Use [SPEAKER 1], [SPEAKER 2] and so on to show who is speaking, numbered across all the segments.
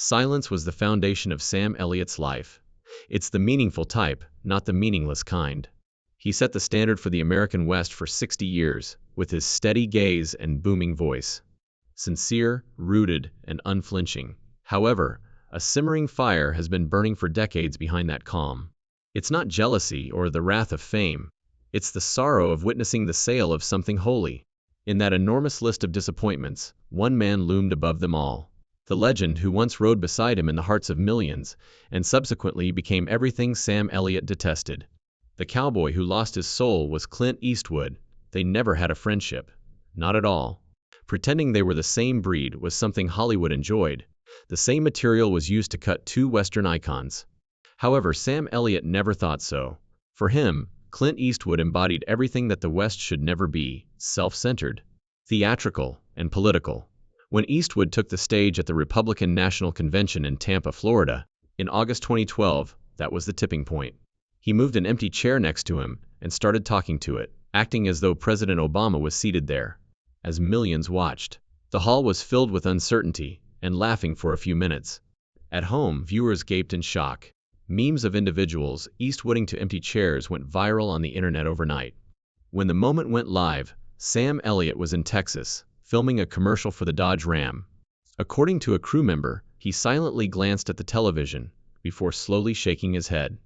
[SPEAKER 1] Silence was the foundation of Sam Elliott's life. It's the meaningful type, not the meaningless kind. He set the standard for the American West for 60 years, with his steady gaze and booming voice. Sincere, rooted, and unflinching. However, a simmering fire has been burning for decades behind that calm. It's not jealousy or the wrath of fame. It's the sorrow of witnessing the sale of something holy. In that enormous list of disappointments, one man loomed above them all. The legend who once rode beside him in the hearts of millions, and subsequently became everything Sam Elliott detested. The cowboy who lost his soul was Clint Eastwood. They never had a friendship. Not at all. Pretending they were the same breed was something Hollywood enjoyed. The same material was used to cut two Western icons. However, Sam Elliott never thought so. For him, Clint Eastwood embodied everything that the West should never be: self-centered, theatrical, and political. When Eastwood took the stage at the Republican National Convention in Tampa, Florida, in August 2012, that was the tipping point. He moved an empty chair next to him and started talking to it, acting as though President Obama was seated there. As millions watched, the hall was filled with uncertainty and laughing for a few minutes. At home, viewers gaped in shock. Memes of individuals Eastwooding to empty chairs went viral on the internet overnight. When the moment went live, Sam Elliott was in Texas, filming a commercial for the Dodge Ram. According to a crew member, he silently glanced at the television before slowly shaking his head.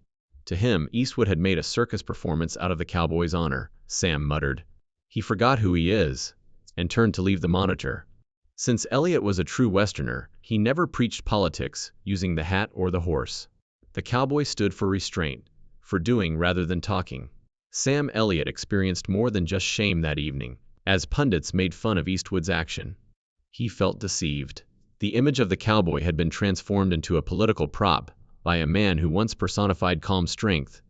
[SPEAKER 1] To him, Eastwood had made a circus performance out of the cowboy's honor, Sam muttered. He forgot who he is, and turned to leave the monitor. Since Elliott was a true Westerner, he never preached politics, using the hat or the horse. The cowboy stood for restraint, for doing rather than talking. Sam Elliott experienced more than just shame that evening, as pundits made fun of Eastwood's action. He felt deceived. The image of the cowboy had been transformed into a political prop by a man who once personified calm strength.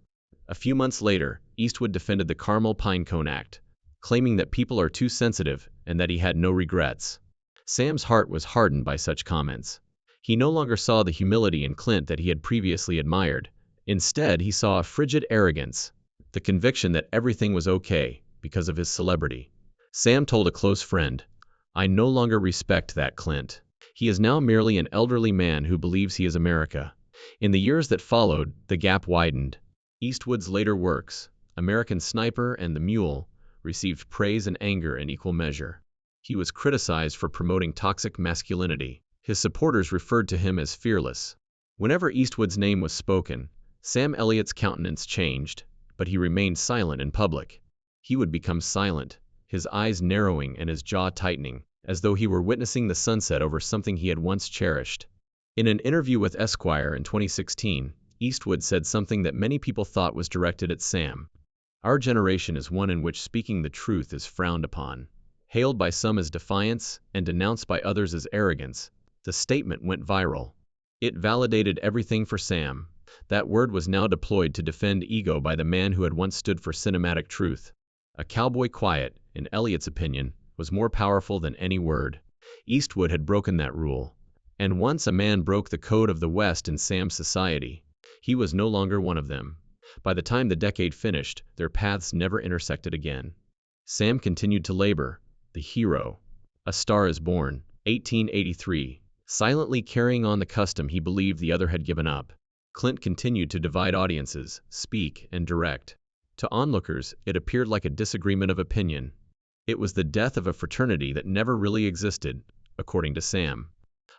[SPEAKER 1] A few months later, Eastwood defended the Carmel Pinecone Act, claiming that people are too sensitive and that he had no regrets. Sam's heart was hardened by such comments. He no longer saw the humility in Clint that he had previously admired. Instead, he saw a frigid arrogance, the conviction that everything was okay because of his celebrity. Sam told a close friend, "I no longer respect that Clint. He is now merely an elderly man who believes he is America." In the years that followed, the gap widened. Eastwood's later works, American Sniper and The Mule, received praise and anger in equal measure. He was criticized for promoting toxic masculinity. His supporters referred to him as fearless. Whenever Eastwood's name was spoken, Sam Elliott's countenance changed, but he remained silent in public. He would become silent, his eyes narrowing and his jaw tightening, as though he were witnessing the sunset over something he had once cherished. In an interview with Esquire in 2016, Eastwood said something that many people thought was directed at Sam. "Our generation is one in which speaking the truth is frowned upon." Hailed by some as defiance and denounced by others as arrogance, the statement went viral. It validated everything for Sam. That word was now deployed to defend ego by the man who had once stood for cinematic truth. A cowboy quiet, in Elliott's opinion, was more powerful than any word. Eastwood had broken that rule. And once a man broke the code of the West in Sam's society, he was no longer one of them. By the time the decade finished, their paths never intersected again. Sam continued to labor, the hero. A Star is Born, 1883, silently carrying on the custom he believed the other had given up. Clint continued to divide audiences, speak, and direct. To onlookers, it appeared like a disagreement of opinion. It was the death of a fraternity that never really existed, according to Sam.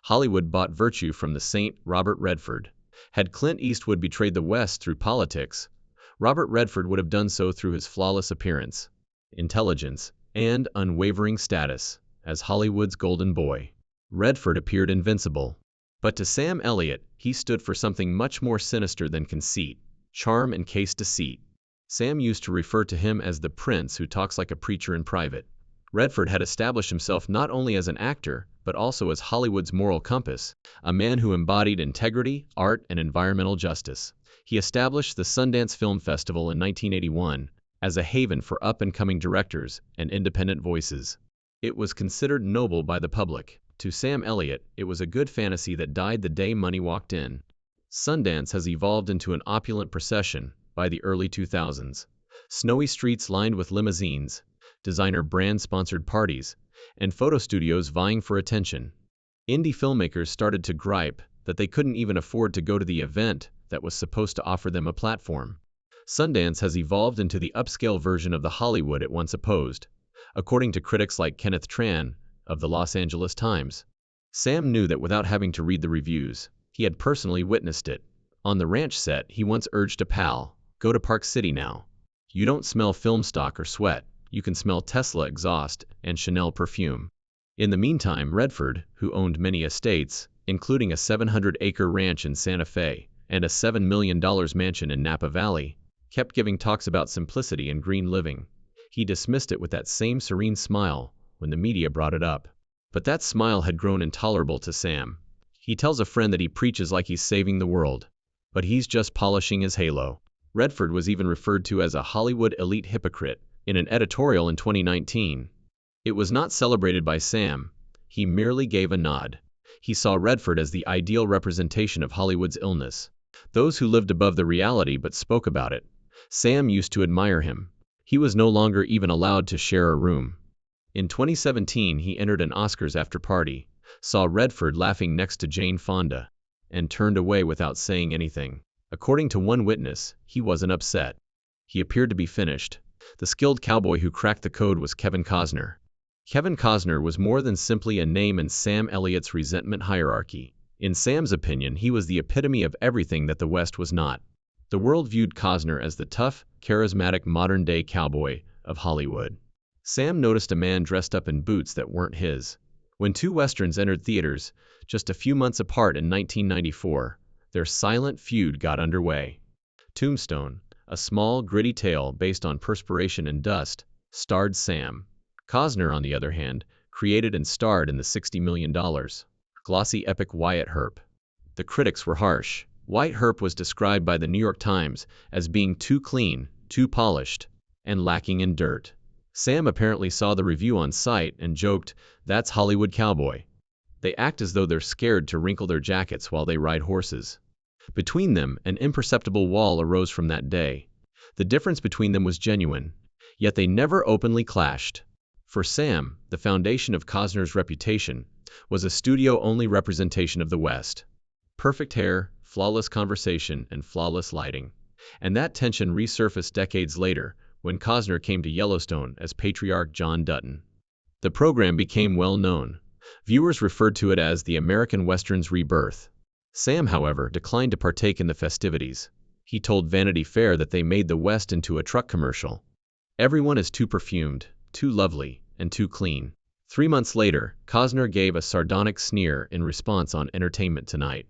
[SPEAKER 1] Hollywood bought virtue from the saint Robert Redford. Had Clint Eastwood betrayed the West through politics, Robert Redford would have done so through his flawless appearance, intelligence, and unwavering status as Hollywood's golden boy. Redford appeared invincible. But to Sam Elliott, he stood for something much more sinister than conceit, charm and case deceit. Sam used to refer to him as the prince who talks like a preacher in private. Redford had established himself not only as an actor, but also as Hollywood's moral compass, a man who embodied integrity, art, and environmental justice. He established the Sundance Film Festival in 1981 as a haven for up-and-coming directors and independent voices. It was considered noble by the public. To Sam Elliott, it was a good fantasy that died the day money walked in. Sundance has evolved into an opulent procession by the early 2000s. Snowy streets lined with limousines, designer brand-sponsored parties, and photo studios vying for attention. Indie filmmakers started to gripe that they couldn't even afford to go to the event that was supposed to offer them a platform. Sundance has evolved into the upscale version of the Hollywood it once opposed, according to critics like Kenneth Tran of the Los Angeles Times. Sam knew that without having to read the reviews. He had personally witnessed it. On the ranch set, he once urged a pal, "Go to Park City now. You don't smell film stock or sweat. You can smell Tesla exhaust and Chanel perfume." In the meantime, Redford, who owned many estates, including a 700-acre ranch in Santa Fe and a $7 million mansion in Napa Valley, kept giving talks about simplicity and green living. He dismissed it with that same serene smile when the media brought it up. But that smile had grown intolerable to Sam. He tells a friend that he preaches like he's saving the world, but he's just polishing his halo. Redford was even referred to as a Hollywood elite hypocrite in an editorial in 2019. It was not celebrated by Sam. He merely gave a nod. He saw Redford as the ideal representation of Hollywood's illness, those who lived above the reality but spoke about it. Sam used to admire him. He was no longer even allowed to share a room. In 2017, he entered an Oscars after-party, saw Redford laughing next to Jane Fonda, and turned away without saying anything. According to one witness, he wasn't upset. He appeared to be finished. The skilled cowboy who cracked the code was Kevin Costner. Kevin Costner was more than simply a name in Sam Elliott's resentment hierarchy. In Sam's opinion, he was the epitome of everything that the West was not. The world viewed Costner as the tough, charismatic modern-day cowboy of Hollywood. Sam noticed a man dressed up in boots that weren't his. When two westerns entered theaters, just a few months apart in 1994, their silent feud got underway. Tombstone, a small, gritty tale based on perspiration and dust, starred Sam. Costner, on the other hand, created and starred in the $60 million glossy epic Wyatt Earp. The critics were harsh. Wyatt Earp was described by the New York Times as being too clean, too polished, and lacking in dirt. Sam apparently saw the review on site and joked, "That's Hollywood cowboy." They act as though they're scared to wrinkle their jackets while they ride horses. Between them, an imperceptible wall arose from that day. The difference between them was genuine, yet they never openly clashed. For Sam, the foundation of Costner's reputation was a studio-only representation of the West. Perfect hair, flawless conversation, and flawless lighting. And that tension resurfaced decades later, when Costner came to Yellowstone as patriarch John Dutton. The program became well known. Viewers referred to it as the American Western's rebirth. Sam, however, declined to partake in the festivities. He told Vanity Fair that they made the West into a truck commercial. Everyone is too perfumed, too lovely, and too clean. 3 months later, Costner gave a sardonic sneer in response on Entertainment Tonight.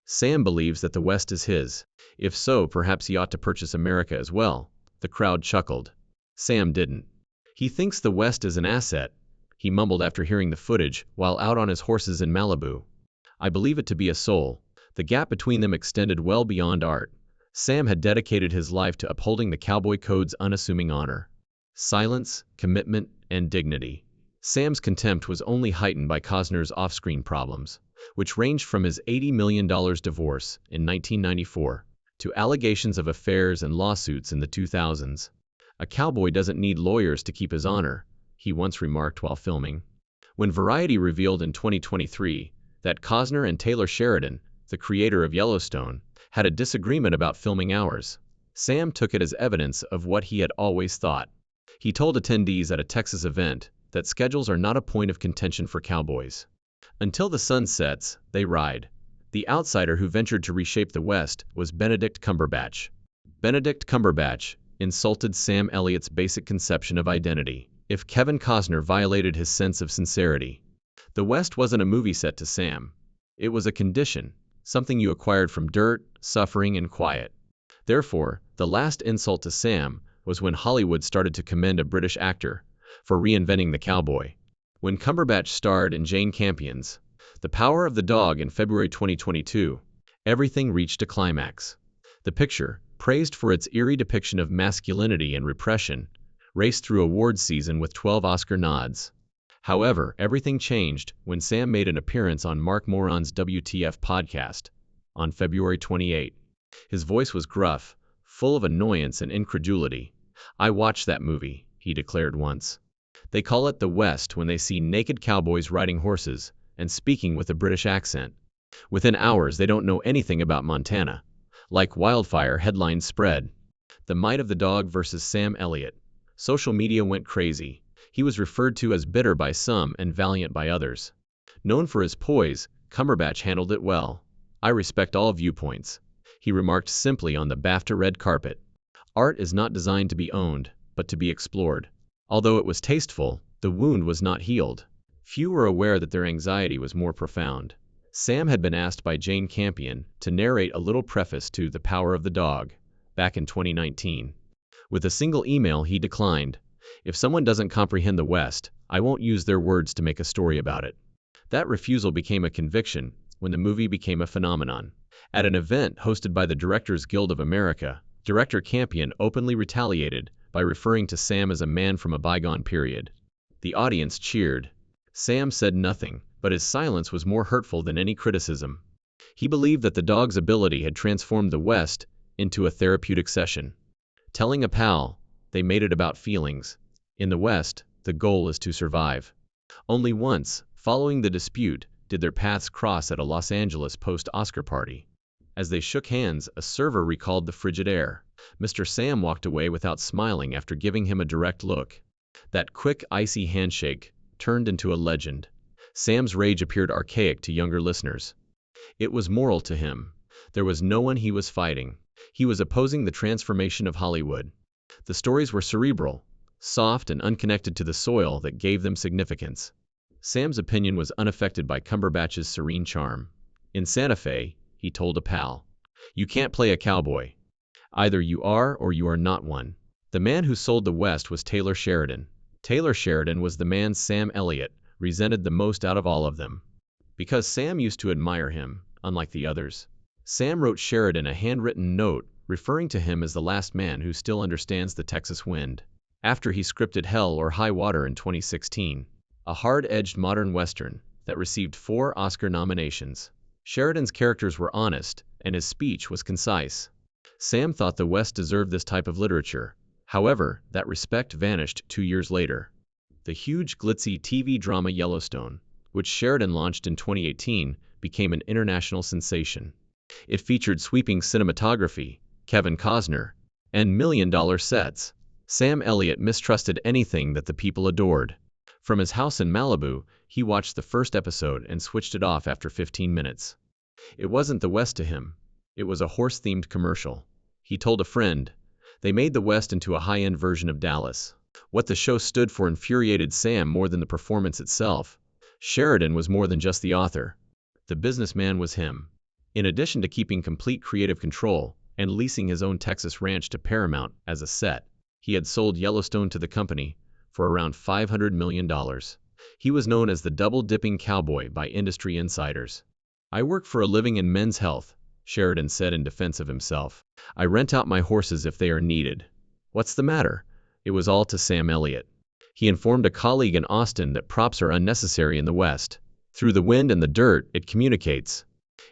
[SPEAKER 1] Sam believes that the West is his. If so, perhaps he ought to purchase America as well. The crowd chuckled. Sam didn't. He thinks the West is an asset, he mumbled after hearing the footage while out on his horses in Malibu. I believe it to be a soul. The gap between them extended well beyond art. Sam had dedicated his life to upholding the cowboy code's unassuming honor, silence, commitment, and dignity. Sam's contempt was only heightened by Costner's off-screen problems, which ranged from his $80 million divorce in 1994 to allegations of affairs and lawsuits in the 2000s. "A cowboy doesn't need lawyers to keep his honor," he once remarked while filming. When Variety revealed in 2023 that Costner and Taylor Sheridan, the creator of Yellowstone, had a disagreement about filming hours, Sam took it as evidence of what he had always thought. He told attendees at a Texas event that schedules are not a point of contention for cowboys. Until the sun sets, they ride. The outsider who ventured to reshape the West was Benedict Cumberbatch. Benedict Cumberbatch insulted Sam Elliott's basic conception of identity. If Kevin Costner violated his sense of sincerity, the West wasn't a movie set to Sam. It was a condition, something you acquired from dirt, suffering, and quiet. Therefore, the last insult to Sam was when Hollywood started to commend a British actor for reinventing the cowboy. When Cumberbatch starred in Jane Campion's The Power of the Dog in February 2022, everything reached a climax. The picture, praised for its eerie depiction of masculinity and repression, raced through awards season with 12 Oscar nods. However, everything changed when Sam made an appearance on Mark Moron's WTF podcast on February 28. His voice was gruff, full of annoyance and incredulity. "I watched that movie," he declared once. "They call it the West when they see naked cowboys riding horses and speaking with a British accent. Within hours, they don't know anything about Montana. Like wildfire, headlines spread. The might of the dog versus Sam Elliott. Social media went crazy. He was referred to as bitter by some and valiant by others. Known for his poise, Cumberbatch handled it well. I respect all viewpoints, he remarked simply on the BAFTA red carpet. Art is not designed to be owned, but to be explored. Although it was tasteful, the wound was not healed. Few were aware that their anxiety was more profound. Sam had been asked by Jane Campion to narrate a little preface to The Power of the Dog, back in 2019. With a single email, he declined. If someone doesn't comprehend the West, I won't use their words to make a story about it. That refusal became a conviction when the movie became a phenomenon. At an event hosted by the Directors Guild of America, Director Campion openly retaliated by referring to Sam as a man from a bygone period. The audience cheered. Sam said nothing, but his silence was more hurtful than any criticism. He believed that the dog's ability had transformed the West into a therapeutic session. Telling a pal, they made it about feelings. In the West, the goal is to survive. Only once, following the dispute, did their paths cross at a Los Angeles post-Oscar party. As they shook hands, a server recalled the frigid air. Mr. Sam walked away without smiling after giving him a direct look. That quick, icy handshake turned into a legend. Sam's rage appeared archaic to younger listeners. It was moral to him. There was no one he was fighting. He was opposing the transformation of Hollywood. The stories were cerebral, soft and unconnected to the soil that gave them significance. Sam's opinion was unaffected by Cumberbatch's serene charm. In Santa Fe, he told a pal, "You can't play a cowboy. Either you are or you are not one." The man who sold the West was Taylor Sheridan. Taylor Sheridan was the man Sam Elliott resented the most out of all of them. Because Sam used to admire him, unlike the others. Sam wrote Sheridan a handwritten note referring to him as the last man who still understands the Texas wind. After he scripted Hell or High Water in 2016, a hard-edged modern Western that received 4 Oscar nominations. Sheridan's characters were honest, and his speech was concise. Sam thought the West deserved this type of literature. However, that respect vanished 2 years later. The huge, glitzy TV drama Yellowstone, which Sheridan launched in 2018, became an international sensation. It featured sweeping cinematography, Kevin Costner, and million-dollar sets. Sam Elliott mistrusted anything that the people adored. From his house in Malibu, he watched the first episode and switched it off after 15 minutes. It wasn't the West to him. It was a horse-themed commercial. He told a friend, "They made the West into a high-end version of Dallas." What the show stood for infuriated Sam more than the performance itself. Sheridan was more than just the author. The businessman was him. In addition to keeping complete creative control and leasing his own Texas ranch to Paramount as a set, he had sold Yellowstone to the company for around $500 million. He was known as the double-dipping cowboy by industry insiders. "I work for a living in men's health," Sheridan said in defense of himself. "I rent out my horses if they are needed." What's the matter? It was all to Sam Elliott. He informed a colleague in Austin that props are unnecessary in the West. Through the wind and the dirt, it communicates.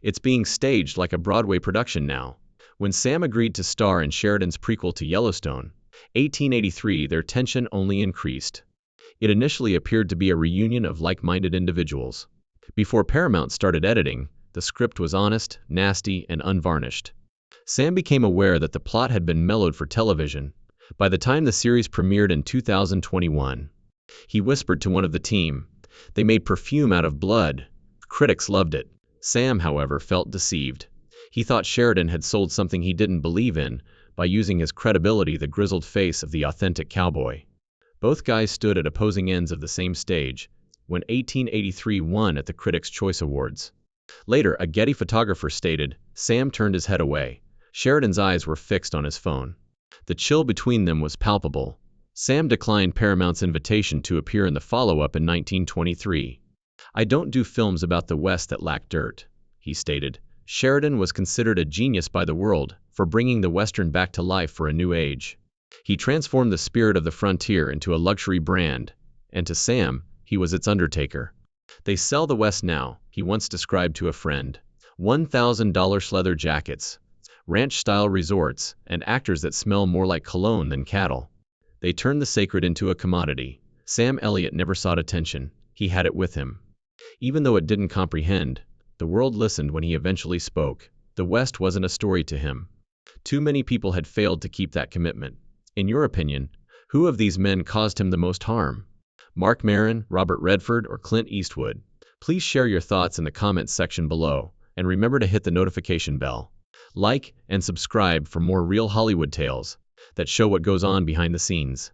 [SPEAKER 1] It's being staged like a Broadway production now. When Sam agreed to star in Sheridan's prequel to Yellowstone, 1883, their tension only increased. It initially appeared to be a reunion of like-minded individuals. Before Paramount started editing, the script was honest, nasty, and unvarnished. Sam became aware that the plot had been mellowed for television. By the time the series premiered in 2021, he whispered to one of the team, "They made perfume out of blood." Critics loved it. Sam, however, felt deceived. He thought Sheridan had sold something he didn't believe in by using his credibility, the grizzled face of the authentic cowboy. Both guys stood at opposing ends of the same stage when 1883 won at the Critics' Choice Awards. Later, a Getty photographer stated, Sam turned his head away. Sheridan's eyes were fixed on his phone. The chill between them was palpable. Sam declined Paramount's invitation to appear in the follow-up in 1923. "I don't do films about the West that lack dirt," he stated. Sheridan was considered a genius by the world for bringing the Western back to life for a new age. He transformed the spirit of the frontier into a luxury brand, and to Sam, he was its undertaker. "They sell the West now," he once described to a friend. $1,000 leather jackets, ranch-style resorts, and actors that smell more like cologne than cattle. They turned the sacred into a commodity. Sam Elliott never sought attention. He had it with him. Even though it didn't comprehend, The world listened when he eventually spoke. The West wasn't a story to him. Too many people had failed to keep that commitment. In your opinion, who of these men caused him the most harm? Mark Maron, Robert Redford, or Clint Eastwood? Please share your thoughts in the comments section below, and remember to hit the notification bell. Like and subscribe for more real Hollywood tales that show what goes on behind the scenes.